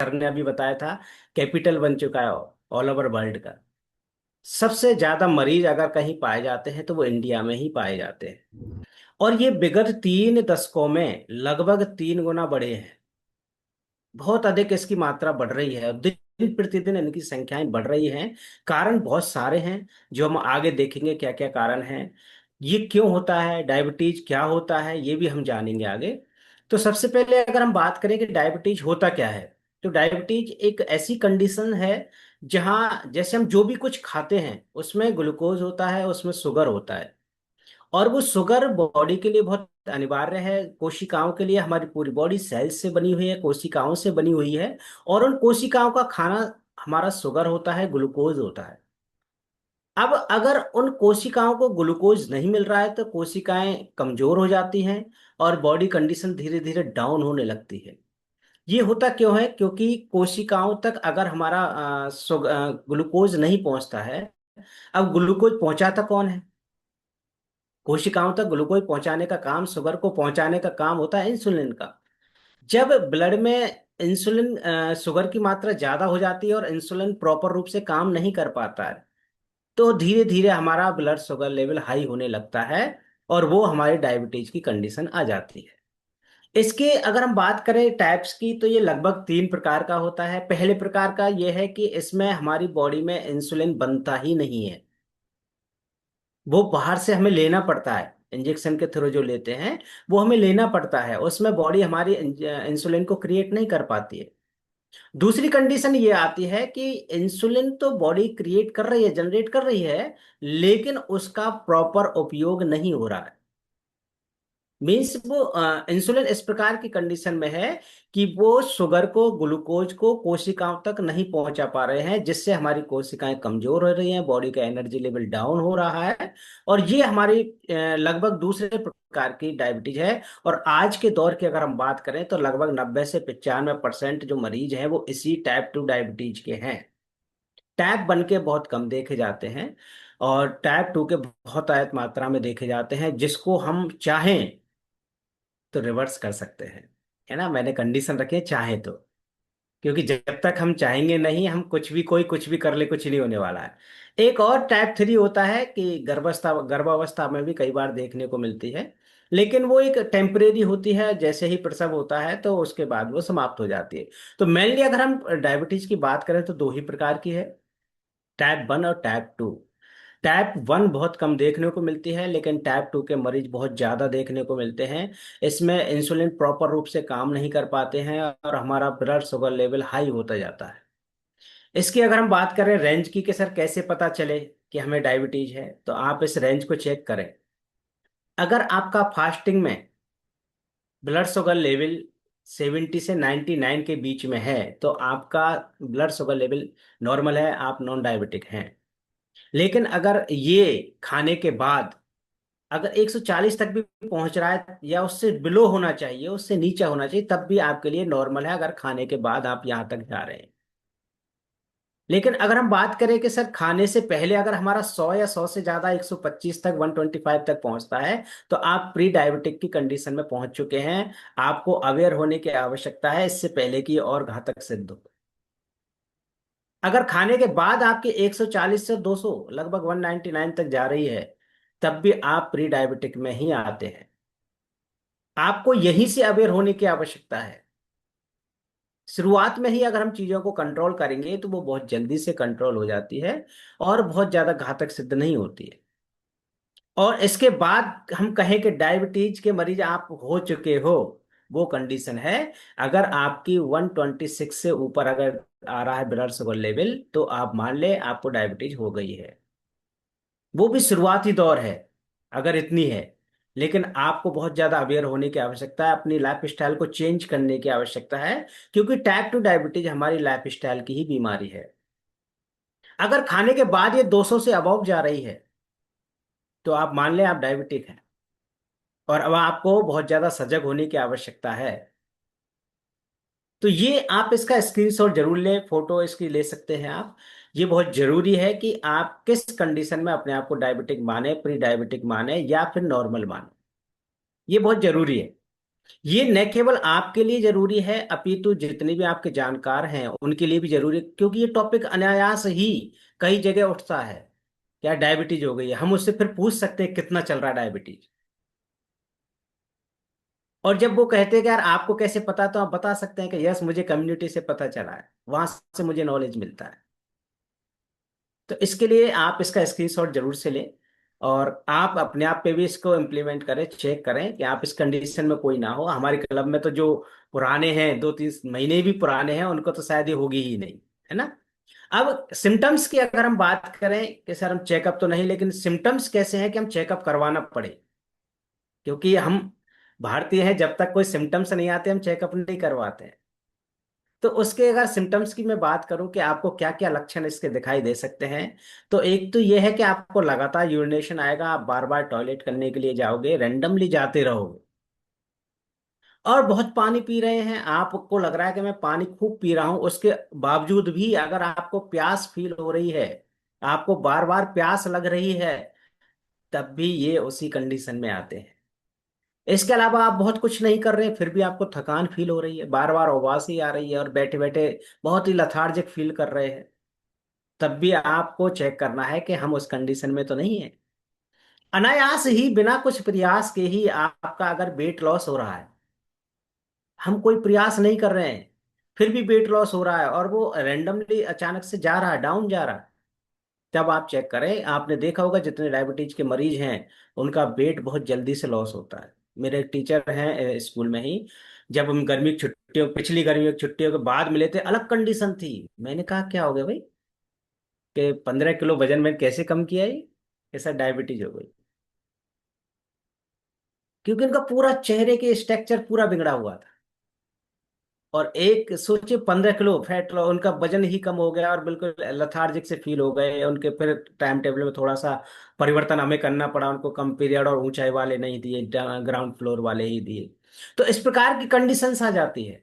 Sir ने अभी बताया था, कैपिटल बन चुका है ऑल ओवर वर्ल्ड का। सबसे ज्यादा मरीज अगर कहीं पाए जाते हैं तो वो इंडिया में ही पाए जाते हैं। और ये विगत 3 दशकों में लगभग 3 गुना बढ़े हैं। बहुत अधिक इसकी मात्रा बढ़ रही है और दिन प्रतिदिन इनकी संख्याएं बढ़ रही हैं। कारण बहुत सारे हैं, जो हम आगे देखेंगे क्या क्या कारण हैं। ये क्यों होता है, डायबिटीज क्या होता है, ये भी हम जानेंगे आगे। तो सबसे पहले अगर हम बात करें कि डायबिटीज होता क्या है, तो डायबिटीज एक ऐसी कंडीशन है जहां जैसे हम जो भी कुछ खाते हैं उसमें ग्लूकोज होता है, उसमें शुगर होता है। और वो शुगर बॉडी के लिए बहुत अनिवार्य है, कोशिकाओं के लिए। हमारी पूरी बॉडी सेल्स से बनी हुई है, कोशिकाओं से बनी हुई है। और उन कोशिकाओं का खाना हमारा शुगर होता है, ग्लूकोज होता है। अब अगर उन कोशिकाओं को ग्लूकोज नहीं मिल रहा है तो कोशिकाएं कमजोर हो जाती हैं और बॉडी कंडीशन धीरे धीरे डाउन होने लगती है। ये होता क्यों है? क्योंकि कोशिकाओं तक अगर हमारा ग्लूकोज नहीं पहुंचता है। अब ग्लूकोज पहुंचाता कौन है? कोशिकाओं तक ग्लूकोज पहुंचाने का काम, शुगर को पहुंचाने का काम होता है इंसुलिन का। जब ब्लड में इंसुलिन शुगर की मात्रा ज्यादा हो जाती है और इंसुलिन प्रॉपर रूप से काम नहीं कर पाता है, तो धीरे धीरे हमारा ब्लड शुगर लेवल हाई होने लगता है और वो हमारी डायबिटीज की कंडीशन आ जाती है। इसके अगर हम बात करें टाइप्स की, तो ये लगभग 3 प्रकार का होता है। पहले प्रकार का ये है कि इसमें हमारी बॉडी में इंसुलिन बनता ही नहीं है, वो बाहर से हमें लेना पड़ता है। इंजेक्शन के थ्रू जो लेते हैं वो हमें लेना पड़ता है, उसमें बॉडी हमारी इंसुलिन को क्रिएट नहीं कर पाती है। दूसरी कंडीशन ये आती है कि इंसुलिन तो बॉडी क्रिएट कर रही है, जनरेट कर रही है, लेकिन उसका प्रॉपर उपयोग नहीं हो रहा है। मीन्स वो इंसुलिन इस प्रकार की कंडीशन में है कि वो शुगर को, ग्लूकोज को कोशिकाओं तक नहीं पहुंचा पा रहे हैं, जिससे हमारी कोशिकाएं कमजोर हो रही हैं, बॉडी का एनर्जी लेवल डाउन हो रहा है। और ये हमारी लगभग दूसरे प्रकार की डायबिटीज है। और आज के दौर की अगर हम बात करें तो लगभग 90 से 95% जो मरीज हैं वो इसी टाइप 2 डायबिटीज के हैं। टाइप 1 के बहुत कम देखे जाते हैं और टाइप 2 के बहुत आयत मात्रा में देखे जाते हैं, जिसको हम चाहें तो रिवर्स कर सकते हैं। है ना, मैंने कंडीशन रखी है चाहे तो। क्योंकि जब तक हम चाहेंगे नहीं, हम कुछ भी, कोई कुछ भी कर ले, कुछ नहीं होने वाला है। एक और टाइप 3 होता है कि गर्भावस्था में भी कई बार देखने को मिलती है, लेकिन वो एक टेम्परेरी होती है। जैसे ही प्रसव होता है तो उसके बाद वो समाप्त हो जाती है। तो मेनली अगर हम डायबिटीज की बात करें तो दो ही प्रकार की है, टाइप 1 और टाइप 2। टाइप 1 बहुत कम देखने को मिलती है, लेकिन टाइप 2 के मरीज बहुत ज्यादा देखने को मिलते हैं। इसमें इंसुलिन प्रॉपर रूप से काम नहीं कर पाते हैं और हमारा ब्लड शुगर लेवल हाई होता जाता है। इसकी अगर हम बात करें रेंज की कि सर कैसे पता चले कि हमें डायबिटीज है, तो आप इस रेंज को चेक करें। अगर आपका फास्टिंग में ब्लड शुगर लेवल 70 से 99 के बीच में है तो आपका ब्लड शुगर लेवल नॉर्मल है, आप नॉन डायबिटिक हैं। लेकिन अगर ये खाने के बाद अगर 140 तक भी पहुंच रहा है या उससे बिलो होना चाहिए, उससे नीचे होना चाहिए, तब भी आपके लिए नॉर्मल है, अगर खाने के बाद आप यहां तक जा रहे हैं। लेकिन अगर हम बात करें कि सर खाने से पहले अगर हमारा 100 या 100 से ज्यादा 125 तक, 125 तक पहुंचता है, तो आप प्री डायबिटिक की कंडीशन में पहुंच चुके हैं। आपको अवेयर होने की आवश्यकता है, इससे पहले कि ये और घातक सिद्ध हो। अगर खाने के बाद आपके 140 से 200 लगभग 199 तक जा रही है, तब भी आप प्री डायबिटिक में ही आते हैं। आपको यहीं से अवेयर होने की आवश्यकता है। शुरुआत में ही अगर हम चीजों को कंट्रोल करेंगे तो वो बहुत जल्दी से कंट्रोल हो जाती है और बहुत ज्यादा घातक सिद्ध नहीं होती है। और इसके बाद हम कहें कि डायबिटीज के मरीज आप हो चुके हो, वो कंडीशन है अगर आपकी 126 से ऊपर अगर आ रहा है ब्लड शुगर लेवल, तो आप मान ले आपको डायबिटीज हो गई है। वो भी शुरुआती दौर है अगर इतनी है। लेकिन आपको बहुत ज्यादा अवेयर होने की आवश्यकता है, अपनी लाइफ स्टाइल को चेंज करने की आवश्यकता है। क्योंकि टाइप 2 डायबिटीज हमारी लाइफ स्टाइल की ही बीमारी है। अगर खाने के बाद ये 200 से अबव जा रही है तो आप मान लें आप डायबिटिक हैं और अब आपको बहुत ज्यादा सजग होने की आवश्यकता है। तो ये आप इसका स्क्रीनशॉट जरूर लें, फोटो इसकी ले सकते हैं आप। ये बहुत जरूरी है कि आप किस कंडीशन में अपने आप को डायबिटिक माने, प्री डायबिटिक माने या फिर नॉर्मल माने। ये बहुत जरूरी है। ये न केवल आपके लिए जरूरी है, अपितु जितने भी आपके जानकार हैं उनके लिए भी जरूरी है, क्योंकि ये टॉपिक अनायास ही कई जगह उठता है। क्या डायबिटीज हो गई है, हम उससे फिर पूछ सकते हैं कितना चल रहा है डायबिटीज। और जब वो कहते हैं कि यार आपको कैसे पता, तो आप बता सकते हैं कि यस मुझे कम्युनिटी से पता चला है, वहां से मुझे नॉलेज मिलता है। तो इसके लिए आप इसका स्क्रीनशॉट जरूर से लें, और आप अपने आप पे भी इसको इम्प्लीमेंट करें, चेक करें कि आप इस कंडीशन में कोई ना हो। हमारे क्लब में तो जो पुराने हैं, 2-3 महीने भी पुराने हैं, उनको तो शायद ये होगी ही नहीं, है ना। अब सिम्टम्स की अगर हम बात करें कि सर हम चेकअप तो नहीं, लेकिन सिम्टम्स कैसे हैं कि हम चेकअप करवाना पड़े, क्योंकि हम भारतीय हैं, जब तक कोई सिम्टम्स नहीं आते हम चेकअप नहीं करवाते हैं। तो उसके अगर सिम्टम्स की मैं बात करूं कि आपको क्या क्या लक्षण इसके दिखाई दे सकते हैं, तो एक तो ये है कि आपको लगातार यूरिनेशन आएगा, आप बार बार टॉयलेट करने के लिए जाओगे, रेंडमली जाते रहोगे। और बहुत पानी पी रहे हैं, आपको लग रहा है कि मैं पानी खूब पी रहा हूं, उसके बावजूद भी अगर आपको प्यास फील हो रही है, आपको बार बार प्यास लग रही है, तब भी ये उसी कंडीशन में आते हैं। इसके अलावा आप बहुत कुछ नहीं कर रहे हैं, फिर भी आपको थकान फील हो रही है, बार बार उबासी आ रही है, और बैठे बैठे बहुत ही लथार्जिक फील कर रहे हैं, तब भी आपको चेक करना है कि हम उस कंडीशन में तो नहीं है। अनायास ही बिना कुछ प्रयास के ही आपका अगर वेट लॉस हो रहा है, हम कोई प्रयास नहीं कर रहे हैं, फिर भी वेट लॉस हो रहा है, और वो रैंडमली अचानक से जा रहा है, डाउन जा रहा है, तब आप चेक करें। आपने देखा होगा जितने डायबिटीज के मरीज हैं, उनका वेट बहुत जल्दी से लॉस होता है। मेरे एक टीचर हैं स्कूल में ही, जब हम गर्मी की छुट्टियों, पिछली गर्मी की छुट्टियों के बाद मिले थे, अलग कंडीशन थी। मैंने कहा क्या हो गया भाई, कि 15 किलो वजन में कैसे कम किया ये, ऐसा डायबिटीज हो गई। क्योंकि उनका पूरा चेहरे के स्ट्रक्चर पूरा बिगड़ा हुआ था। और एक सोचिए, 15 किलो फैट, उनका वजन ही कम हो गया, और बिल्कुल लथार्जिक से फील हो गए उनके। फिर टाइम टेबल में थोड़ा सा परिवर्तन हमें करना पड़ा, उनको कम पीरियड और ऊंचाई वाले नहीं दिए, ग्राउंड फ्लोर वाले ही दिए। तो इस प्रकार की कंडीशंस आ जाती है,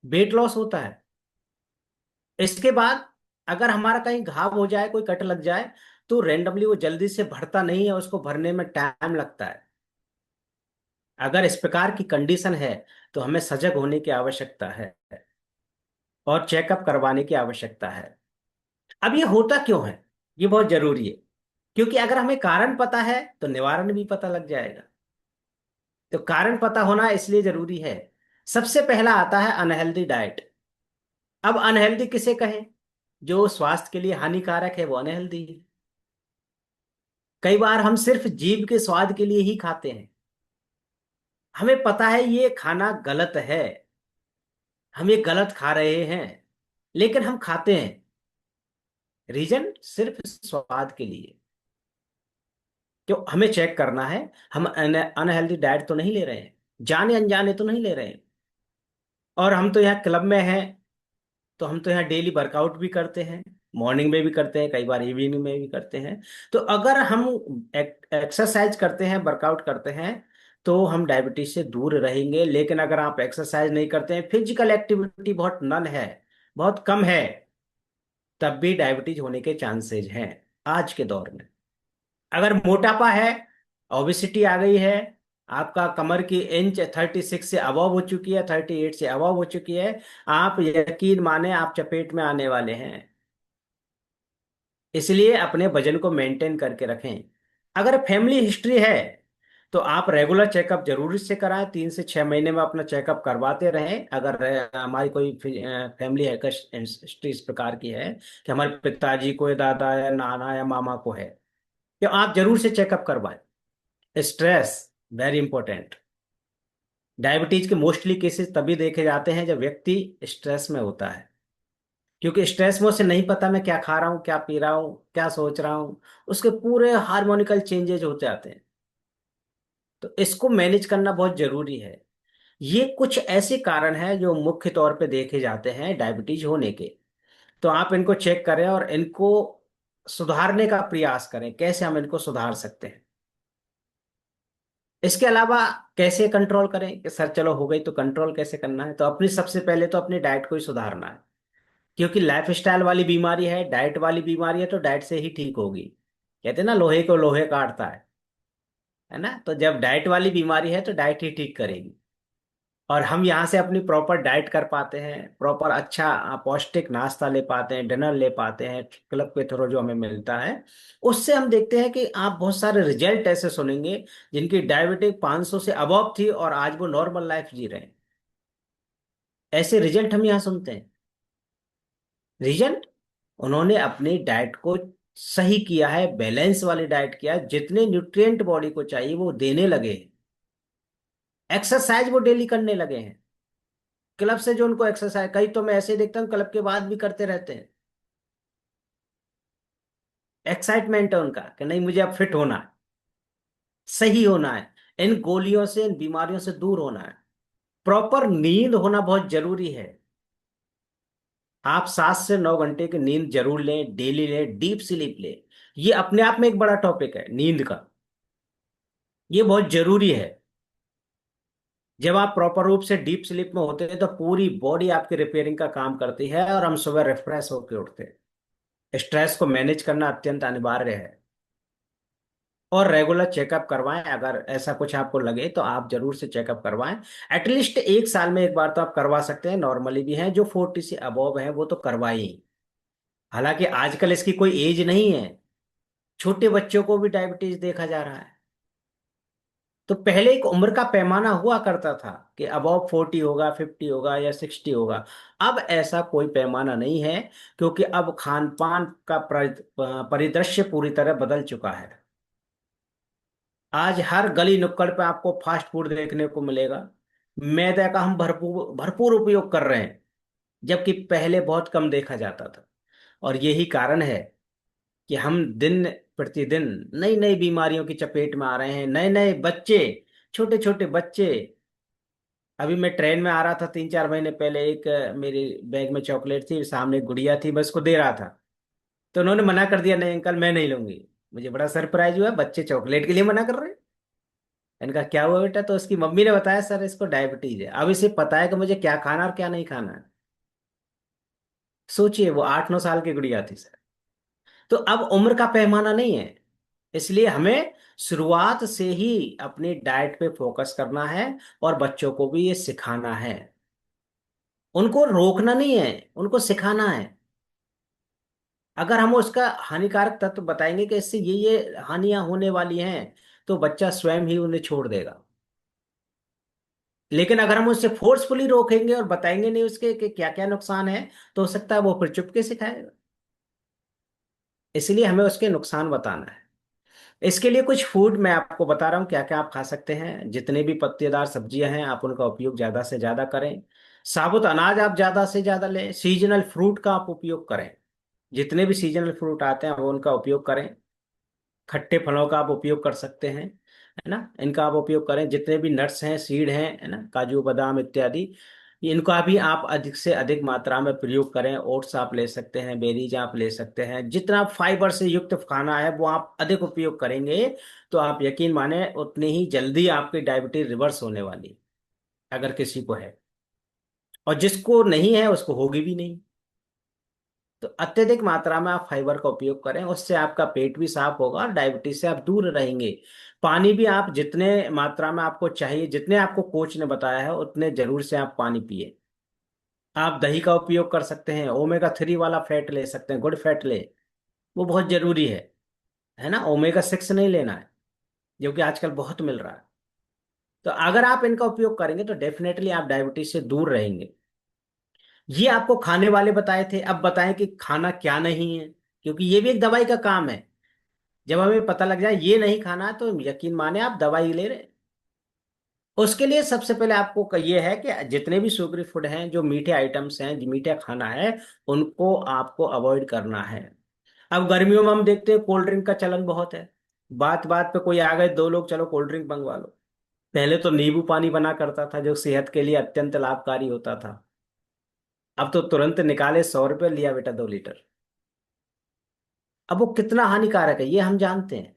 वेट लॉस होता है। इसके बाद अगर हमारा कहीं घाव हो जाए, कोई कट लग जाए, तो रेंडमली वो जल्दी से भरता नहीं है, उसको भरने में टाइम लगता है। अगर इस प्रकार की कंडीशन है, तो हमें सजग होने की आवश्यकता है, और चेकअप करवाने की आवश्यकता है। अब ये होता क्यों है, ये बहुत जरूरी है, क्योंकि अगर हमें कारण पता है तो निवारण भी पता लग जाएगा। तो कारण पता होना इसलिए जरूरी है। सबसे पहला आता है अनहेल्दी डाइट। अब अनहेल्दी किसे कहें, जो स्वास्थ्य के लिए हानिकारक है वो अनहेल्दी है। कई बार हम सिर्फ जीभ के स्वाद के लिए ही खाते हैं, हमें पता है ये खाना गलत है, हम ये गलत खा रहे हैं, लेकिन हम खाते हैं। रीजन सिर्फ स्वाद के लिए। तो हमें चेक करना है, हम अनहेल्दी डाइट तो नहीं ले रहे हैं, जाने अनजाने तो नहीं ले रहे हैं। और हम तो यहाँ क्लब में हैं, तो हम तो यहाँ डेली वर्कआउट भी करते हैं, मॉर्निंग में भी करते हैं, कई बार इवनिंग में भी करते हैं। तो अगर हम एक्सरसाइज करते हैं, वर्कआउट करते हैं, तो हम डायबिटीज से दूर रहेंगे। लेकिन अगर आप एक्सरसाइज नहीं करते हैं, फिजिकल एक्टिविटी बहुत नन है, बहुत कम है, तब भी डायबिटीज होने के चांसेज हैं आज के दौर में। अगर मोटापा है, ओबिसिटी आ गई है, आपका कमर की इंच 36 से अबव हो चुकी है, 38 से अबव हो चुकी है, आप यकीन माने आप चपेट में आने वाले हैं। इसलिए अपने वजन को मेंटेन करके रखें। अगर फैमिली हिस्ट्री है, तो आप रेगुलर चेकअप जरूर से कराएं, 3 से 6 महीने में अपना चेकअप करवाते रहें। अगर हमारी कोई फैमिली है हिस्ट्री इस प्रकार की है कि हमारे पिताजी को या दादा या नाना या मामा को है, तो आप जरूर से चेकअप करवाएं। Stress very important. डायबिटीज के मोस्टली केसेस तभी देखे जाते हैं जब व्यक्ति स्ट्रेस में होता है, क्योंकि स्ट्रेस में उसे नहीं पता मैं क्या खा रहा हूँ, क्या पी रहा हूँ, क्या सोच रहा हूँ, उसके पूरे हार्मोनिकल चेंजेज होते आते हैं। तो इसको मैनेज करना बहुत जरूरी है। ये कुछ ऐसे कारण हैं जो मुख्य तौर पे देखे जाते हैं डायबिटीज होने के। तो आप इनको चेक करें और इनको सुधारने का प्रयास करें, कैसे हम इनको सुधार सकते हैं। इसके अलावा कैसे कंट्रोल करें कि सर चलो हो गई, तो कंट्रोल कैसे करना है, तो अपनी सबसे पहले तो अपनी डाइट को ही सुधारना है। क्योंकि लाइफ स्टाइल वाली बीमारी है, डाइट वाली बीमारी है, तो डाइट से ही ठीक होगी। कहते हैं ना, लोहे को लोहे काटता है। है ना। तो जब डाइट वाली बीमारी है तो डाइट ही ठीक करेगी। और हम यहाँ से अपनी प्रॉपर डाइट कर पाते हैं, प्रॉपर अच्छा पौष्टिक नाश्ता ले पाते हैं, डिनर ले पाते हैं क्लब के थ्रू जो हमें मिलता है। उससे हम देखते हैं कि आप बहुत सारे रिजल्ट ऐसे सुनेंगे जिनकी डायबिटिक 500 से अबव थी और आज वो नॉर्मल लाइफ जी रहे हैं। ऐसे रिजल्ट हम यहाँ सुनते हैं। रीजन, उन्होंने अपनी डाइट को सही किया है, बैलेंस वाली डाइट किया है, जितने न्यूट्रिएंट बॉडी को चाहिए वो देने लगे हैं। एक्सरसाइज वो डेली करने लगे हैं। क्लब से जो उनको एक्सरसाइज, कई तो मैं ऐसे देखता हूँ क्लब के बाद भी करते रहते हैं। एक्साइटमेंट है उनका कि नहीं मुझे अब फिट होना है, सही होना है, इन गोलियों से इन बीमारियों से दूर होना है। प्रॉपर नींद होना बहुत जरूरी है। आप 7 से 9 घंटे की नींद जरूर लें, डेली लें, डीप स्लीप लें। ये अपने आप में एक बड़ा टॉपिक है नींद का। ये बहुत जरूरी है। जब आप प्रॉपर रूप से डीप स्लीप में होते हैं तो पूरी बॉडी आपकी रिपेयरिंग का काम करती है और हम सुबह रिफ्रेश होकर उठते हैं। स्ट्रेस को मैनेज करना अत्यंत अनिवार्य है। और रेगुलर चेकअप करवाएं, अगर ऐसा कुछ आपको लगे तो आप जरूर से चेकअप करवाएं। एटलीस्ट 1 साल में एक बार तो आप करवा सकते हैं। नॉर्मली भी हैं जो 40 से अबव हैं वो तो करवाएं। हालांकि आजकल इसकी कोई एज नहीं है, छोटे बच्चों को भी डायबिटीज देखा जा रहा है। तो पहले एक उम्र का पैमाना हुआ करता था कि अबव 40 होगा, 50 होगा या 60 होगा। अब ऐसा कोई पैमाना नहीं है, क्योंकि अब खान पान का परिदृश्य पूरी तरह बदल चुका है। आज हर गली नुक्कड़ पे आपको फास्ट फूड देखने को मिलेगा। मैदे का हम भरपूर भरपूर उपयोग कर रहे हैं, जबकि पहले बहुत कम देखा जाता था। और यही कारण है कि हम दिन प्रतिदिन नई नई बीमारियों की चपेट में आ रहे हैं। नए नए बच्चे, छोटे छोटे बच्चे। अभी मैं ट्रेन में आ रहा था 3 4 महीने पहले, एक मेरी बैग में चॉकलेट थी, सामने एक गुड़िया थी, मैं उसको दे रहा था। तो उन्होंने मना कर दिया, नहीं अंकल मैं नहीं लूंगी। मुझे बड़ा सरप्राइज हुआ, बच्चे चॉकलेट के लिए मना कर रहे हैं। इनका क्या हुआ बेटा? तो उसकी मम्मी ने बताया सर इसको डायबिटीज है। अब इसे पता है कि मुझे क्या खाना और क्या नहीं खाना है। सोचिए, वो 8 9 साल की गुड़िया थी सर। तो अब उम्र का पैमाना नहीं है। इसलिए हमें शुरुआत से ही अपनी डाइट पे फोकस करना है और बच्चों को भी ये सिखाना है। उनको रोकना नहीं है, उनको सिखाना है। अगर हम उसका हानिकारक तत्व बताएंगे कि इससे ये हानियां होने वाली हैं, तो बच्चा स्वयं ही उन्हें छोड़ देगा। लेकिन अगर हम उससे फोर्सफुली रोकेंगे और बताएंगे नहीं उसके कि क्या क्या नुकसान है, तो हो सकता है वो फिर चुपके से खाएगा। इसलिए हमें उसके नुकसान बताना है। इसके लिए कुछ फूड मैं आपको बता रहा हूँ क्या क्या आप खा सकते हैं। जितने भी पत्तेदार सब्जियां हैं आप उनका उपयोग ज्यादा से ज्यादा करें। साबुत अनाज आप ज्यादा से ज्यादा लें। सीजनल फ्रूट का आप उपयोग करें। जितने भी सीजनल फ्रूट आते हैं वो उनका उपयोग करें। खट्टे फलों का आप उपयोग कर सकते हैं, है ना। इनका आप उपयोग करें। जितने भी नट्स हैं, सीड हैं, है ना, काजू बादाम इत्यादि, इनका भी आप अधिक से अधिक मात्रा में प्रयोग करें। ओट्स आप ले सकते हैं, बेरीज आप ले सकते हैं। जितना फाइबर से युक्त खाना है वो आप अधिक उपयोग करेंगे, तो आप यकीन माने उतनी ही जल्दी आपकी डायबिटीज रिवर्स होने वाली, अगर किसी को है। और जिसको नहीं है उसको होगी भी नहीं। तो अत्यधिक मात्रा में आप फाइबर का उपयोग करें, उससे आपका पेट भी साफ होगा और डायबिटीज से आप दूर रहेंगे। पानी भी आप जितने मात्रा में आपको चाहिए, जितने आपको कोच ने बताया है उतने जरूर से आप पानी पिए। आप दही का उपयोग कर सकते हैं। ओमेगा 3 वाला फैट ले सकते हैं, गुड फैट ले, वो बहुत जरूरी है ना। ओमेगा 6 नहीं लेना है, जो कि आजकल बहुत मिल रहा है। तो अगर आप इनका उपयोग करेंगे तो डेफिनेटली आप डायबिटीज से दूर रहेंगे। ये आपको खाने वाले बताए थे, अब बताएं कि खाना क्या नहीं है, क्योंकि ये भी एक दवाई का काम है। जब हमें पता लग जाए ये नहीं खाना है, तो यकीन माने आप दवाई ले रहे हैं। उसके लिए सबसे पहले आपको ये है कि जितने भी शुगरी फूड हैं, जो मीठे आइटम्स हैं, जो मीठा खाना है, उनको आपको अवॉइड करना है। अब गर्मियों में हम देखते हैं कोल्ड ड्रिंक का चलन बहुत है। बात बात पे कोई आ गए, 2 लोग, चलो कोल्ड ड्रिंक मंगवा लो। पहले तो नींबू पानी बना करता था जो सेहत के लिए अत्यंत लाभकारी होता था। अब तो तुरंत निकाले, 100 रुपये लिया बेटा 2 लीटर। अब वो कितना हानिकारक है ये हम जानते हैं।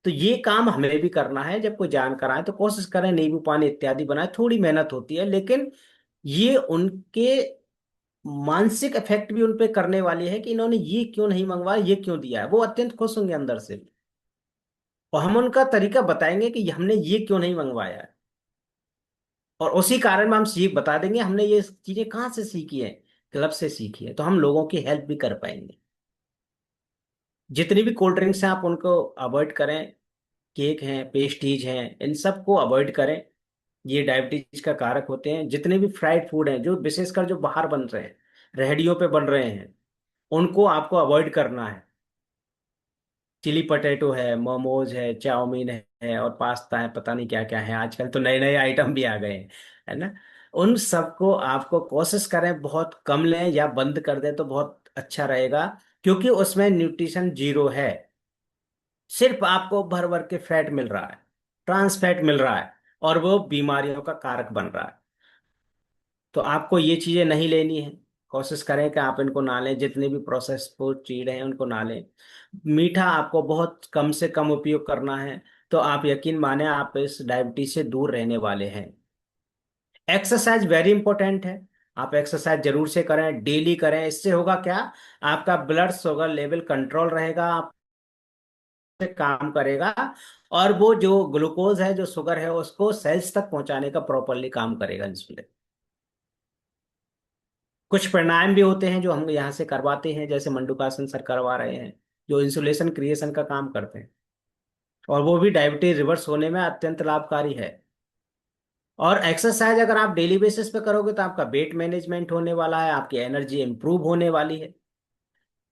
तो ये काम हमें भी करना है। जब कोई जानकार आए तो कोशिश करें नींबू पानी इत्यादि बनाए। थोड़ी मेहनत होती है, लेकिन ये उनके मानसिक इफेक्ट भी उन पे करने वाली है कि इन्होंने ये क्यों नहीं मंगवाया, ये क्यों दिया है। वो अत्यंत खुश होंगे अंदर से। और हम उनका तरीका बताएंगे कि हमने ये क्यों नहीं मंगवाया है, और उसी कारण में हम सीख बता देंगे हमने ये चीजें कहाँ से सीखी है, क्लब से सीखी है, तो हम लोगों की हेल्प भी कर पाएंगे। जितनी भी कोल्ड ड्रिंक्स हैं आप उनको अवॉइड करें, केक हैं, पेस्ट्रीज हैं, इन सब को अवॉइड करें। ये डायबिटीज का कारक होते हैं। जितने भी फ्राइड फूड हैं, जो विशेषकर जो बाहर बन रहे हैं, रेहड़ियों पे बन रहे हैं, उनको आपको अवॉइड करना है। चिली पटेटो है, मोमोज है, चाउमीन है और पास्ता है, पता नहीं क्या क्या है, आजकल तो नए नए आइटम भी आ गए हैं, है ना। उन सबको आपको कोशिश करें बहुत कम लें या बंद कर दें तो बहुत अच्छा रहेगा, क्योंकि उसमें न्यूट्रिशन जीरो है। सिर्फ आपको भर भर के फैट मिल रहा है, ट्रांस फैट मिल रहा है, और वो बीमारियों का कारक बन रहा है। तो आपको ये चीजें नहीं लेनी है। कोशिश करें कि आप इनको ना लें, जितने भी प्रोसेस फूड चीज हैं उनको ना लें। मीठा आपको बहुत कम से कम उपयोग करना है। तो आप यकीन माने आप इस डायबिटीज से दूर रहने वाले हैं। एक्सरसाइज वेरी इंपॉर्टेंट है। आप एक्सरसाइज जरूर से करें, डेली करें। इससे होगा क्या, आपका ब्लड शुगर लेवल कंट्रोल रहेगा, आप पे काम करेगा, और वो जो ग्लूकोज है, जो शुगर है, उसको सेल्स तक पहुंचाने का प्रॉपरली काम करेगा इंसुलिन। कुछ प्राणायाम भी होते हैं जो हम यहाँ से करवाते हैं, जैसे मंडूकासन सर करवा रहे हैं, जो इंसुलेशन क्रिएशन का काम करते हैं, और वो भी डायबिटीज रिवर्स होने में अत्यंत लाभकारी है। और एक्सरसाइज अगर आप डेली बेसिस पे करोगे तो आपका वेट मैनेजमेंट होने वाला है, आपकी एनर्जी इंप्रूव होने वाली है,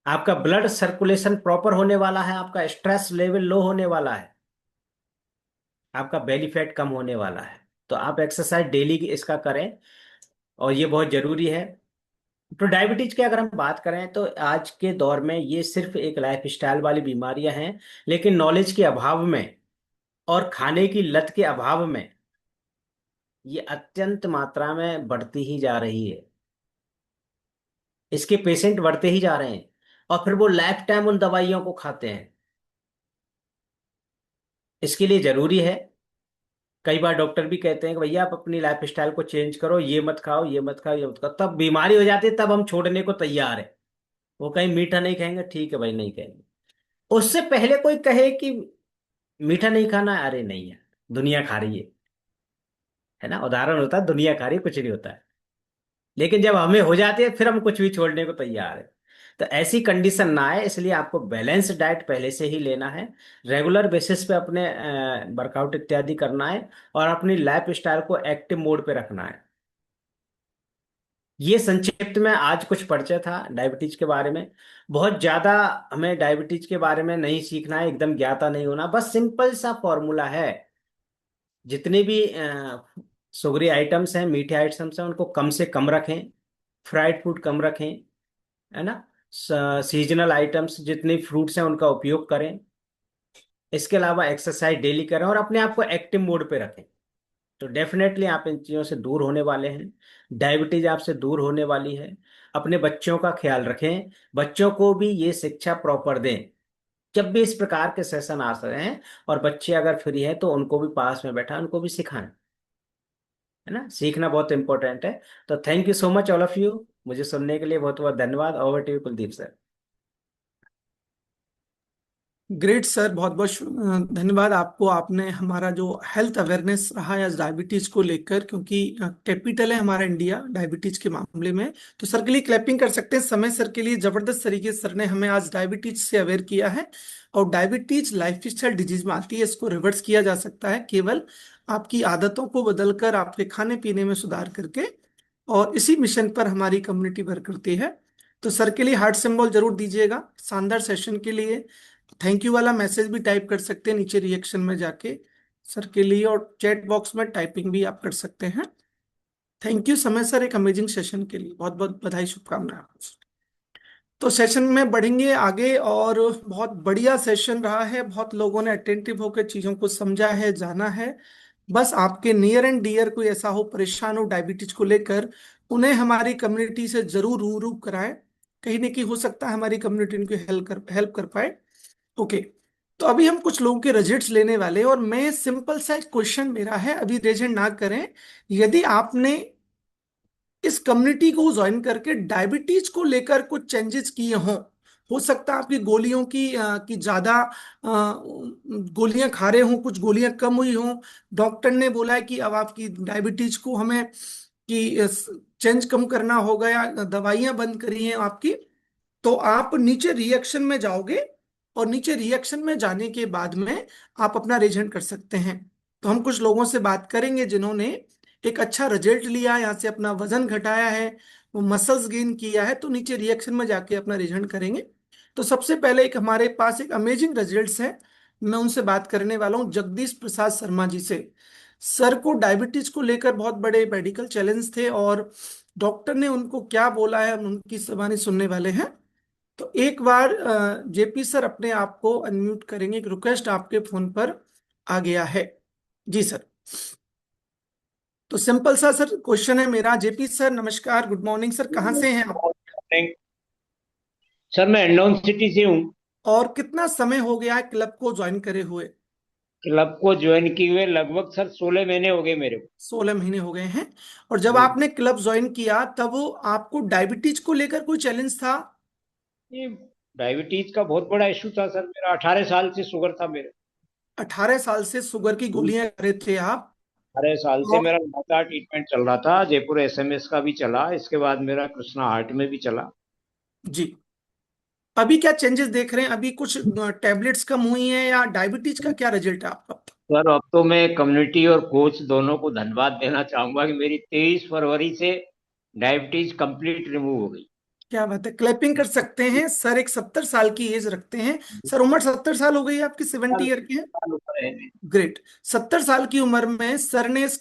आपका ब्लड सर्कुलेशन प्रॉपर होने वाला है, आपका स्ट्रेस लेवल लो होने वाला है, आपका बेली फैट कम होने वाला है। तो आप एक्सरसाइज डेली इसका करें, और ये बहुत जरूरी है। तो डायबिटीज की अगर हम बात करें तो आज के दौर में ये सिर्फ एक लाइफ स्टाइल वाली बीमारियां हैं, लेकिन नॉलेज के अभाव में और खाने की लत के अभाव में ये अत्यंत मात्रा में बढ़ती ही जा रही है। इसके पेशेंट बढ़ते ही जा रहे हैं, और फिर वो लाइफ टाइम उन दवाइयों को खाते हैं। इसके लिए जरूरी है, कई बार डॉक्टर भी कहते हैं कि भैया आप अपनी लाइफ स्टाइल को चेंज करो, ये मत खाओ, ये मत खाओ, ये मत खाओ, तब बीमारी हो जाती है, तब हम छोड़ने को तैयार है। वो कहीं मीठा नहीं खाएंगे, ठीक है भाई नहीं खाएंगे। उससे पहले कोई कहे कि मीठा नहीं खाना है, अरे नहीं है, दुनिया खा रही है ना, उदाहरण होता है, दुनिया खा रही है, कुछ नहीं होता है। लेकिन जब हमें हो जाती है फिर हम कुछ भी छोड़ने को तैयार है। तो ऐसी कंडीशन ना आए, इसलिए आपको बैलेंस डाइट पहले से ही लेना है, रेगुलर बेसिस पे अपने वर्कआउट इत्यादि करना है, और अपनी लाइफ स्टाइल को एक्टिव मोड पे रखना है। ये संक्षिप्त में आज कुछ परिचय था डायबिटीज के बारे में। बहुत ज्यादा हमें डायबिटीज के बारे में नहीं सीखना है, एकदम ज्ञाता नहीं होना, बस सिंपल सा फॉर्मूला है। जितने भी शुगरी आइटम्स हैं, मीठे आइटम्स हैं, उनको कम से कम रखें, फ्राइड फूड कम रखें, है ना। सीजनल आइटम्स जितने फ्रूट्स हैं उनका उपयोग करें। इसके अलावा एक्सरसाइज डेली करें और अपने आप को एक्टिव मोड पे रखें। तो डेफिनेटली आप इन चीज़ों से दूर होने वाले हैं, डायबिटीज आपसे दूर होने वाली है। अपने बच्चों का ख्याल रखें, बच्चों को भी ये शिक्षा प्रॉपर दें। जब भी इस प्रकार के सेशन आ रहे हैं और बच्चे अगर फ्री हैं तो उनको भी पास में बैठा उनको भी सिखाएं, है ना। सीखना बहुत इंपॉर्टेंट है। तो thank you so much all of you, मुझे सुनने के लिए बहुत बहुत धन्यवाद। Over to you Kuldeep sir. Great sir, बहुत बहुत धन्यवाद आपको। आपने हमारा जो हेल्थ अवेयरनेस रहा है आज डायबिटीज को लेकर, क्योंकि कैपिटल है हमारा इंडिया डायबिटीज के मामले में, तो सर के लिए क्लैपिंग कर सकते हैं। समय सर के लिए जबरदस्त तरीके से सर ने हमें आज डायबिटीज से अवेयर किया है। और डायबिटीज लाइफ स्टाइल डिजीज में आती है, इसको रिवर्स किया जा सकता है केवल आपकी आदतों को बदलकर, आपके खाने पीने में सुधार करके। और इसी मिशन पर हमारी कम्युनिटी वर्क करती है। तो सर के लिए हार्ट सिंबल जरूर दीजिएगा शानदार सेशन के लिए। थैंक यू वाला मैसेज भी टाइप कर सकते हैं नीचे रिएक्शन में जाके सर के लिए, और चैट बॉक्स में टाइपिंग भी आप कर सकते हैं। थैंक यू समय सर, एक अमेजिंग सेशन के लिए बहुत बहुत बधाई, शुभकामनाएं। तो सेशन में बढ़ेंगे आगे, और बहुत बढ़िया सेशन रहा है। बहुत लोगों ने अटेंटिव होकर चीजों को समझा है, जाना है। बस आपके नियर एंड डियर कोई ऐसा हो, परेशान हो डायबिटीज को लेकर, उन्हें हमारी कम्युनिटी से जरूर रूबरू कराएं। कहीं ना कहीं हो सकता है हमारी कम्युनिटी उनकी हेल्प कर पाए। ओके। तो अभी हम कुछ लोगों के रिजल्ट्स लेने वाले हैं, और मैं सिंपल सा एक क्वेश्चन मेरा है, अभी रेजेंट ना करें। यदि आपने इस कम्युनिटी को ज्वाइन करके डायबिटीज को लेकर कुछ चेंजेस किए हों, हो सकता है आपकी गोलियों की ज्यादा गोलियां खा रहे हो, कुछ गोलियां कम हुई हो। डॉक्टर ने बोला है कि अब आपकी डायबिटीज को हमें कि चेंज कम करना होगा या दवाइयां बंद करी हैं आपकी, तो आप नीचे रिएक्शन में जाओगे, और नीचे रिएक्शन में जाने के बाद में आप अपना रिजल्ट कर सकते हैं। तो हम कुछ लोगों से बात करेंगे जिन्होंने एक अच्छा रिजल्ट लिया, यहाँ से अपना वजन घटाया है, वो मसल्स गेन किया है, तो नीचे रिएक्शन में जाके अपना रिजल्ट करेंगे। तो सबसे पहले एक हमारे पास एक अमेजिंग रिजल्ट्स है, मैं उनसे बात करने वाला हूँ, जगदीश प्रसाद शर्मा जी से। सर को डायबिटीज को लेकर बहुत बड़े मेडिकल चैलेंज थे, और डॉक्टर ने उनको क्या बोला है हम उनकी जुबानी सुनने वाले हैं। तो एक बार जेपी सर अपने आप को अनम्यूट करेंगे, एक रिक्वेस्ट आपके फोन पर आ गया है। जी सर। तो सिंपल सा सर क्वेश्चन है मेरा। जेपी सर नमस्कार, गुड मॉर्निंग सर, कहाँ से हैं आप? सर मैं हिंडौन सिटी से हूँ। और कितना समय हो गया है क्लब को ज्वाइन करे हुए? क्लब को ज्वाइन किए हुए लगभग सर 16 महीने हो गए मेरे को। 16 महीने हो गए हैं। और जब जी। आपने क्लब ज्वाइन किया तब आपको डायबिटीज को लेकर कोई चैलेंज था? ये डायबिटीज का बहुत बड़ा इशू था सर, मेरा 18 साल से शुगर था मेरे। 18 साल से शुगर की गोलियां ले रहे थे आप? 18 साल से और मेरा लगातार ट्रीटमेंट चल रहा था, जयपुर एसएमएस का भी चला, इसके बाद मेरा कृष्णा हार्ट में भी चला। जी, अभी क्या चेंजेस देख रहे हैं? अभी कुछ टैबलेट्स कम हुई हैं या डायबिटीज का क्या रिजल्ट है आपका? सर अब तो मैं कम्युनिटी और कोच दोनों को धन्यवाद देना चाहूंगा कि मेरी 23 फरवरी से डायबिटीज कंप्लीट रिमूव हो गई। क्या बात है, क्लैपिंग कर सकते हैं सर। एक 70 साल की एज रखते हैं सर, उम्र 70 साल हो गई है आपकी, 70 ईयर के हैं? साल ऊपर है। ग्रेट। 70 साल की उम्र में सर ने इस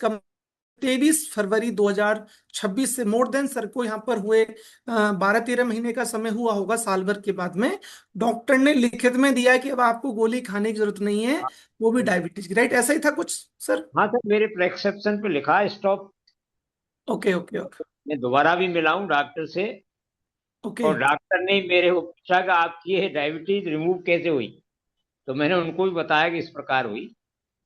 23 फरवरी 2026 से मोर देन सर को यहाँ पर हुए 12-13 महीने का समय हुआ होगा, साल भर के बाद में डॉक्टर ने लिखित में दिया है कि अब आपको गोली खाने की जरूरत नहीं है, वो भी डायबिटीज की, राइट? ऐसा ही था कुछ सर? हाँ सर, मेरे प्रेस्क्रिप्शन पे लिखा है स्टॉप। Okay okay okay. मैं दोबारा भी मिला हूँ डॉक्टर से, ओके। और डॉक्टर ने मेरे को पूछा कि आपकी ये डायबिटीज रिमूव कैसे हुई। तो मैंने उनको भी बताया कि इस प्रकार हुई।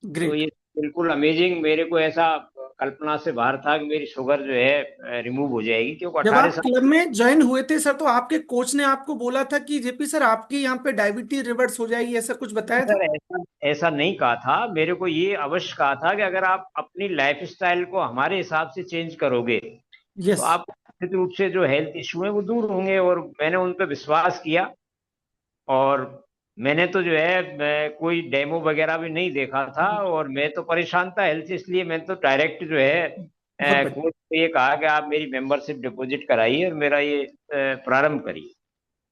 तो ग्रेट। ये बिल्कुल अमेजिंग, मेरे को ऐसा कल्पना से बाहर था कि मेरी शुगर जो है रिमूव हो जाएगी, क्योंकि जब अठारह आप साल क्लब में ज्वाइन हुए थे सर, तो आपके कोच ने आपको बोला था कि जेपी सर आपकी यहाँ पे डायबिटीज रिवर्स हो जाएगी, ऐसा कुछ बताया था? सर ऐसा ऐसा नहीं कहा था, मेरे को ये अवश्य कहा था कि अगर आप अपनी लाइफ स्टाइल को हमारे हिसाब से चेंज करोगे तो यस। आप निश्चित रूप से जो हेल्थ इशू है वो दूर होंगे। और मैंने उन पर विश्वास किया, और मैंने तो जो है मैं कोई डेमो वगैरह भी नहीं देखा था, और मैं तो परेशान था हेल्थ से, इसलिए मैंने तो डायरेक्ट जो है बहुत बढ़िया। कोच को ये कहा कि आप मेरी मेंबरशिप डिपॉजिट कराइए और मेरा ये प्रारंभ करिए।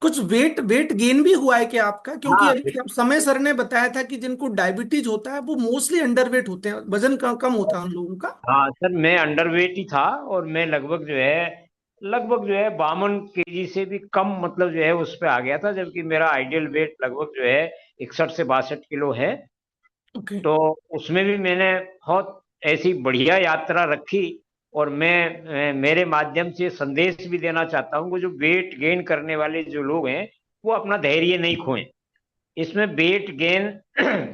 कुछ वेट वेट गेन भी हुआ है क्या आपका? क्योंकि हाँ अभी समय सर ने बताया था कि जिनको डायबिटीज होता है वो मोस्टली अंडरवेट होते हैं, वजन कम होता है उन लोगों का। हाँ सर, मैं अंडरवेट ही था, और मैं लगभग जो है 52 केजी से भी कम, मतलब जो है उस पे आ गया था, जबकि मेरा आइडियल वेट लगभग जो है 61 से 62 किलो है। ओके। तो उसमें भी मैंने बहुत ऐसी बढ़िया यात्रा रखी। और मैं मेरे माध्यम से संदेश भी देना चाहता हूँ कि जो वेट गेन करने वाले जो लोग हैं वो अपना धैर्य नहीं खोएं। इसमें वेट गेन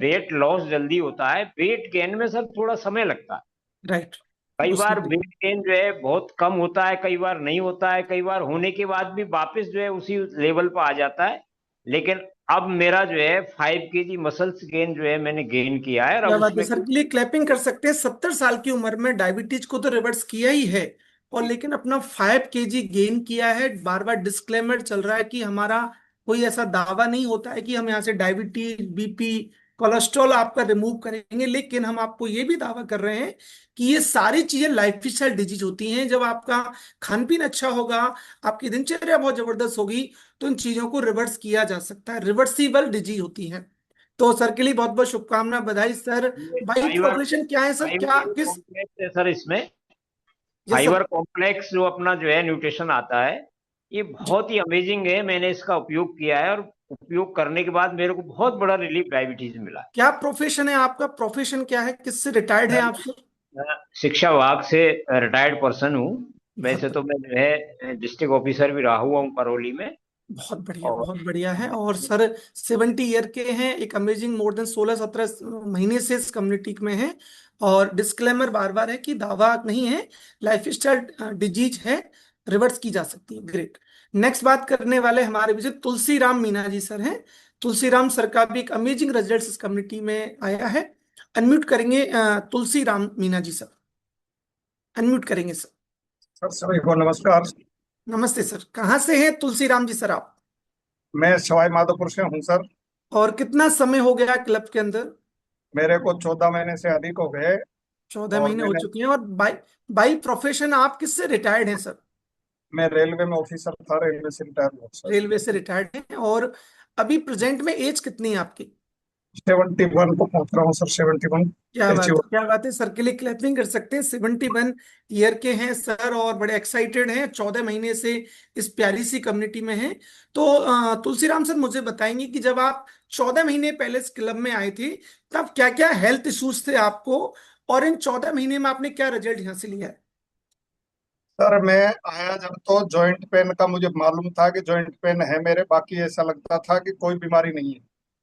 वेट लॉस जल्दी होता है, वेट गेन में सर थोड़ा समय लगता है। राइट। कई बार उसमें वेट गेन जो है बहुत कम होता है, कई बार नहीं होता है, कई बार होने के बाद भी वापस जो है उसी लेवल पर आ जाता है। लेकिन अब मेरा जो है 5 केजी मसल्स गेन जो है मैंने गेन किया है, और क्या अब बात है उसमें सर, के लिए क्लैपिंग कर सकते हैं। 70 साल की उम्र में डायबिटीज को तो रिवर्स किया ही है, और लेकिन अपना 5 kg गेन किया है। बार बार डिस्क्लेमर चल रहा है कि हमारा कोई ऐसा दावा नहीं होता है कि हम यहाँ से डायबिटीज, बीपी, कोलेस्ट्रॉल आपका रिमूव करेंगे, लेकिन हम आपको ये भी दावा कर रहे हैं कि ये सारी चीजें लाइफ स्टाइल डिजीज होती हैं। जब आपका खान पीन अच्छा होगा, आपकी दिनचर्या बहुत जबरदस्त होगी, तो इन चीजों को रिवर्स किया जा सकता है, रिवर्सिबल डिजीज होती हैं। तो सर के लिए बहुत बहुत शुभकामना, बधाई सर। भाई फाइबर प्रोग्रेशन क्या है सर, क्या फाइबर किस? कॉम्प्लेक्स है सर इसमें। Yes sir. फाइबर कॉम्प्लेक्स जो अपना जो है न्यूट्रिशन आता है, ये जी। बहुत ही अमेजिंग है। मैंने इसका उपयोग किया है, और उपयोग करने के बाद मेरे को बहुत बड़ा रिलीफ डायबिटीज में मिला। क्या प्रोफेशन है आपका? प्रोफेशन क्या है, किससे रिटायर्ड है आप सर? मैं शिक्षा विभाग से रिटायर्ड पर्सन हूँ। बहुत वैसे तो बढ़िया। मैं जो है डिस्ट्रिक्ट ऑफिसर भी रहा हुआ हूँ करौली में। बहुत बढ़िया, और बहुत बढ़िया है। और सर 70 ईयर के हैं, एक अमेजिंग, मोर देन 16-17 महीने से इस कम्युनिटी में है। और डिस्क्लेमर बार बार है कि दावा नहीं है, लाइफ स्टाइल डिजीज है। रिवर्स की जा सकती है। ग्रेट। नेक्स्ट बात करने वाले हमारे बीच तुलसी राम मीना जी सर हैं। तुलसी राम सर का भी एक अमेजिंग रिजल्ट इस कम्युनिटी में आया है। अनम्यूट करेंगे तुलसी राम मीना जी सर, अनम्यूट करेंगे सर। सर सभी को नमस्कार। नमस्ते सर, कहाँ से हैं तुलसी राम जी सर आप? मैं सवाई माधोपुर से हूँ सर। और कितना समय हो गया क्लब के अंदर? मेरे को 14 महीने से अधिक हो गए। 14 महीने हो मैंने चुके हैं। और बाई बाई प्रोफेशन आप किससे रिटायर्ड हैं सर? मैं रेलवे में ऑफिसर था, रेलवे से रिटायर हुआ सर। रेलवे से रिटायर्ड हैं। और अभी प्रेजेंट में एज कितनी है आपकी? 71 को पहुंच रहा हूँ सर, 71 क्या बात अचीव। है, क्या बात है सर, के लिए क्लैपिंग कर सकते हैं। 71 ईयर के हैं सर और बड़े एक्साइटेड हैं, 14 महीने से इस प्यारी सी कम्युनिटी में हैं। तो तुलसीराम सर मुझे बताएंगे कि जब आप 14 महीने पहले इस क्लब में आए थे तब क्या क्या हेल्थ इश्यूज थे आपको, और इन 14 महीने में आपने क्या रिजल्ट यहाँ से लिया है? सर मैं आया जब तो जॉइंट पेन का मुझे मालूम था कि जॉइंट पेन है मेरे, बाकी ऐसा लगता था कि कोई बीमारी नहीं है।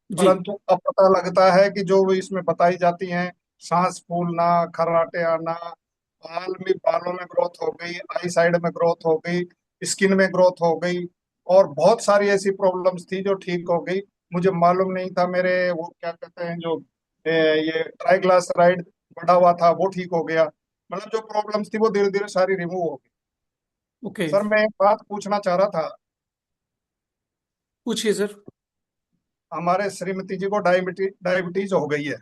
जी। परंतु अब पता लगता है कि जो इसमें बताई जाती हैं, सांस फूलना, खर्राटे आना, बालों में ग्रोथ हो गई, आई साइड में ग्रोथ हो गई, स्किन में ग्रोथ हो गई, और बहुत सारी ऐसी प्रॉब्लम्स थी जो ठीक हो गई। मुझे मालूम नहीं था मेरे वो क्या कहते हैं जो ये ट्राइग्लिसराइड बढ़ा हुआ था वो ठीक हो गया। मतलब जो प्रॉब्लम्स थी वो धीरे धीरे सारी रिमूव हो गई। ओके। सर मैं एक बात पूछना चाह रहा था। पूछिए सर। हमारे श्रीमती जी को डायबिटीज डायबिटीज हो गई है।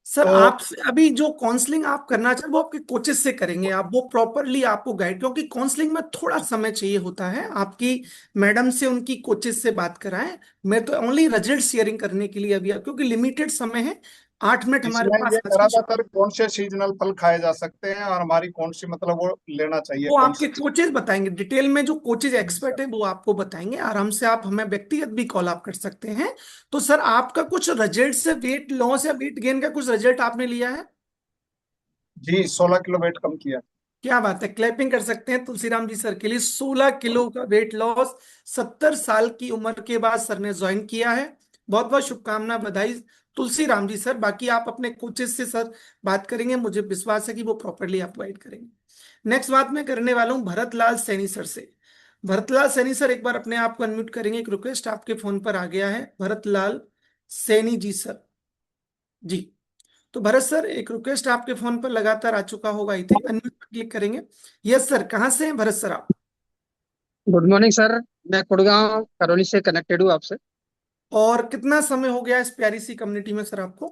सर तो आप अभी जो काउंसलिंग आप करना चाहें वो आपके कोचेस से करेंगे, आप वो प्रॉपरली आपको गाइड, क्योंकि काउंसलिंग में थोड़ा समय चाहिए होता है। आपकी मैडम से उनकी कोचेस से बात कराएं। मैं तो ओनली रिजल्ट शेयरिंग करने के लिए अभी, क्योंकि लिमिटेड समय है, 8 मिनट हमारे इसमें पास ये आज करा की। था सर, कौन से सीजनल फल खाए जा सकते हैं और हमारी कौन सी मतलब वो लेना चाहिए वो कौन आपके सी। कोचेज बताएंगे डिटेल में, जो कोचेज एक्सपर्ट है वो आपको बताएंगे आराम से। आप हमें व्यक्तिगत भी कॉल आप कर सकते हैं। तो सर आपका कुछ रिजल्ट से, वेट लॉस या वेट गेन का कुछ रिजल्ट आपने लिया है? जी 16 किलो वेट कम किया। क्या बात है, क्लैपिंग कर सकते हैं तुलसीराम जी सर के लिए। 16 किलो का वेट लॉस 70 साल की उम्र के बाद सर ने ज्वाइन किया है। बहुत बहुत शुभकामना, बधाई तुलसीराम जी सर। बाकी आप अपने कोचेस से सर बात करेंगे, मुझे विश्वास है कि वो प्रॉपरली आपको गाइड करेंगे। नेक्स्ट बात मैं करने वाला हूँ भरतलाल सैनी सर से। भरतलाल सैनी सर एक बार अपने आप को अनम्यूट करेंगे, एक रिक्वेस्ट आपके फोन पर आ गया है, भरतलाल सैनी जी सर। जी। तो भरत सर एक रिक्वेस्ट आपके फोन पर लगातार आ चुका होगा, आई थिंक अनम्यूट पर क्लिक करेंगे। यस सर, कहाँ से हैं भरत सर आप? Good morning sir. मैं कुड़गांव करौली से कनेक्टेड हूँ आपसे। और कितना समय हो गया इस प्यारी सी कम्युनिटी में सर आपको?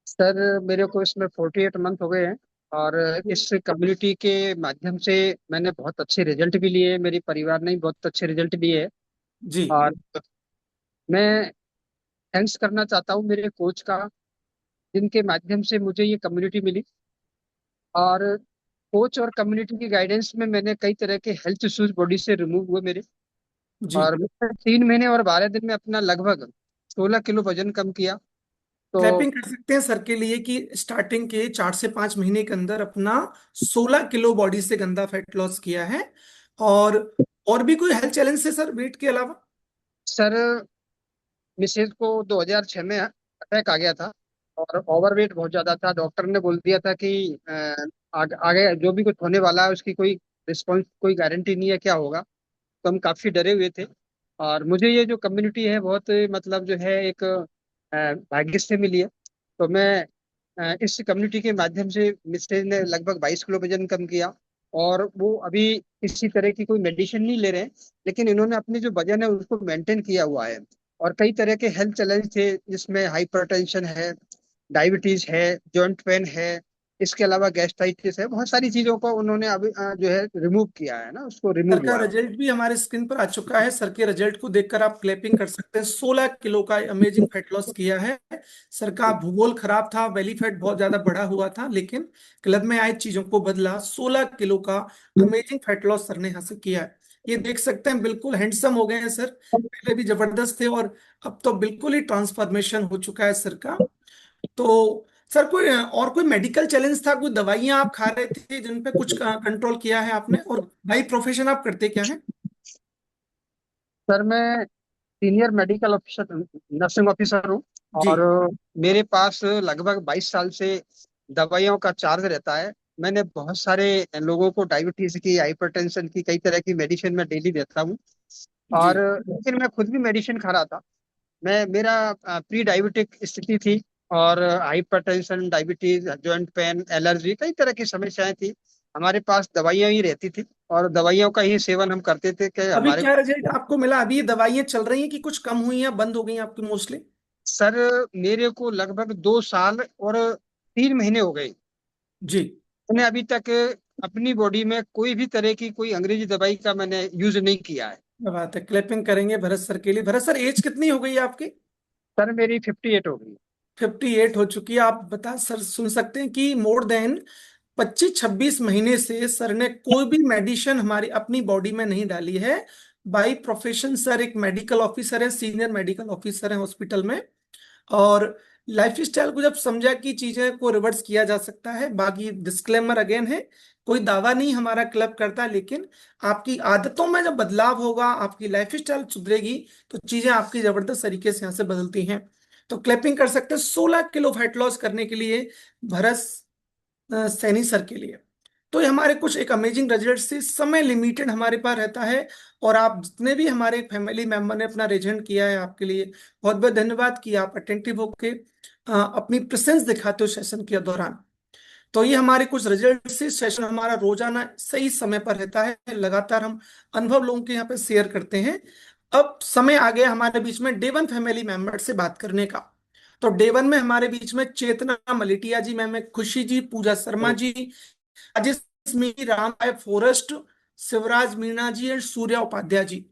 सर मेरे को इसमें 48 मंथ हो गए हैं, और इस कम्युनिटी के माध्यम से मैंने बहुत अच्छे रिजल्ट भी लिए, मेरे परिवार ने भी बहुत अच्छे रिजल्ट लिए। जी। और मैं थैंक्स करना चाहता हूँ मेरे कोच का, जिनके माध्यम से मुझे ये कम्युनिटी मिली। और कोच और कम्युनिटी की गाइडेंस में मैंने कई तरह के हेल्थ इश्यूज बॉडी से रिमूव हुए मेरे। जी। और मैं 3 महीने और 12 दिन में अपना लगभग 16 किलो वजन कम किया। तो क्लैपिंग कर सकते हैं सर के लिए कि स्टार्टिंग के 4 से 5 महीने के अंदर अपना 16 किलो बॉडी से गंदा फैट लॉस किया है। और और भी कोई हेल्थ चैलेंज है सर वेट के अलावा? सर मिसेज को 2006 में अटैक आ गया था, और ओवरवेट बहुत ज्यादा था। डॉक्टर ने बोल दिया था कि आगे जो भी कुछ होने वाला है उसकी कोई रिस्पॉन्स, कोई गारंटी नहीं है क्या होगा। तो हम काफी डरे हुए थे। और मुझे ये जो कम्युनिटी है बहुत मतलब जो है एक भाग्य से मिली है। तो मैं इस कम्युनिटी के माध्यम से मिसेज ने लगभग 22 किलो वजन कम किया। और वो अभी किसी तरह की कोई मेडिसिन नहीं ले रहे हैं, लेकिन इन्होंने अपनी जो वजन है उसको मेंटेन किया हुआ है। और कई तरह के हेल्थ चैलेंज थे, जिसमें हाइपरटेंशन है, डायबिटीज है, जॉइंट पेन है, इसके अलावा गैस्ट्राइटिस है। बहुत सारी चीजों को उन्होंने अभी जो है रिमूव किया है ना, उसको सर रिमूव का हुआ है। रिजल्ट भी हमारे स्क्रीन पर आ चुका है। सर के रिजल्ट को देखकर आप क्लैपिंग कर सकते हैं। 16 किलो का अमेजिंग फैट लॉस किया है। सर का भूगोल खराब था, बेली फैट बहुत ज्यादा बढ़ा हुआ था, लेकिन क्लब में आए चीजों को बदला। 16 किलो का अमेजिंग फैट लॉस सर ने यहाँ से किया है। ये देख सकते हैं, बिल्कुल हैंडसम हो गए हैं सर। पहले भी जबरदस्त थे और अब तो बिल्कुल ही ट्रांसफॉर्मेशन हो चुका है सर का। तो सर कोई और कोई मेडिकल चैलेंज था, कोई दवाइयां आप खा रहे थे जिन पे कुछ कंट्रोल किया है आपने? और भाई प्रोफेशन आप करते क्या है? सर मैं senior medical officer, nursing officer हूँ। जी। और मेरे पास लगभग 22 साल से दवाइयों का चार्ज रहता है। मैंने बहुत सारे लोगों को डायबिटीज की, हाइपरटेंशन की, कई तरह की मेडिसिन मैं डेली देता हूँ। जी। और लेकिन मैं खुद भी मेडिसिन खा रहा था। मैं मेरा प्री डायबिटिक स्थिति थी, और hypertension, diabetes, joint pain, allergy, कई तरह की समस्याएं थी। हमारे पास दवाइयां ही रहती थी, और दवाइयों का ही सेवन हम करते थे कि अभी हमारे। क्या रिजल्ट आपको मिला? अभी ये दवाइयां चल रही हैं कि कुछ कम हुई हैं, बंद हो गई हैं आपकी मोस्टली? सर, मेरे को लगभग 2 साल और 3 महीने हो गए। जी। मैंने अभी तक अपनी बॉडी में कोई भी तरह की कोई अंग्रेजी दवाई का मैंने यूज नहीं किया है। क्या बात है, क्लैपिंग करेंगे भरत सर के लिए। भरत सर, एज कितनी हो गई है आपकी? सर, मेरी 58 हो गई। 58 हो चुकी है। आप बता सर, सुन सकते हैं कि मोर देन 25-26 महीने से सर ने कोई भी मेडिसिन हमारी अपनी बॉडी में नहीं डाली है। बाई प्रोफेशन सर एक मेडिकल ऑफिसर है, सीनियर मेडिकल ऑफिसर है हॉस्पिटल में। और लाइफ स्टाइल को जब समझा कि चीजें को रिवर्स किया जा सकता है, बाकी डिस्क्लेमर अगेन है, कोई दावा नहीं हमारा क्लब करता, लेकिन आपकी आदतों में जब बदलाव होगा, आपकी लाइफ स्टाइल सुधरेगी, तो चीजें आपकी जबरदस्त तरीके से यहाँ से बदलती हैं। तो क्लैपिंग कर सकते हैं 16 किलो फैट लॉस करने के लिए भरत सैनी सर के लिए। तो ये हमारे कुछ एक अमेजिंग रिजल्ट से, समय लिमिटेड हमारे पास रहता है। और आप जितने भी हमारे फैमिली मेंबर ने अपना रिजेंट किया है, आपके लिए बहुत बहुत धन्यवाद कि आप अटेंटिव होके अपनी प्रेजेंस दिखाते हो सेशन के दौरान। तो ये हमारे कुछ रिजल्ट से, सेशन हमारा रोजाना सही समय पर रहता है, लगातार हम अनुभव लोगों के यहाँ पे शेयर करते हैं। अब समय आ गया हमारे बीच में डे वन फैमिली मेंबर से बात करने का। तो डे वन में हमारे बीच में चेतना मलिटिया जी, मैम है, खुशी जी, पूजा शर्मा जी, राजेश मी, राम राय फॉरेस्ट, शिवराज मीणा जी एंड सूर्या उपाध्याय जी।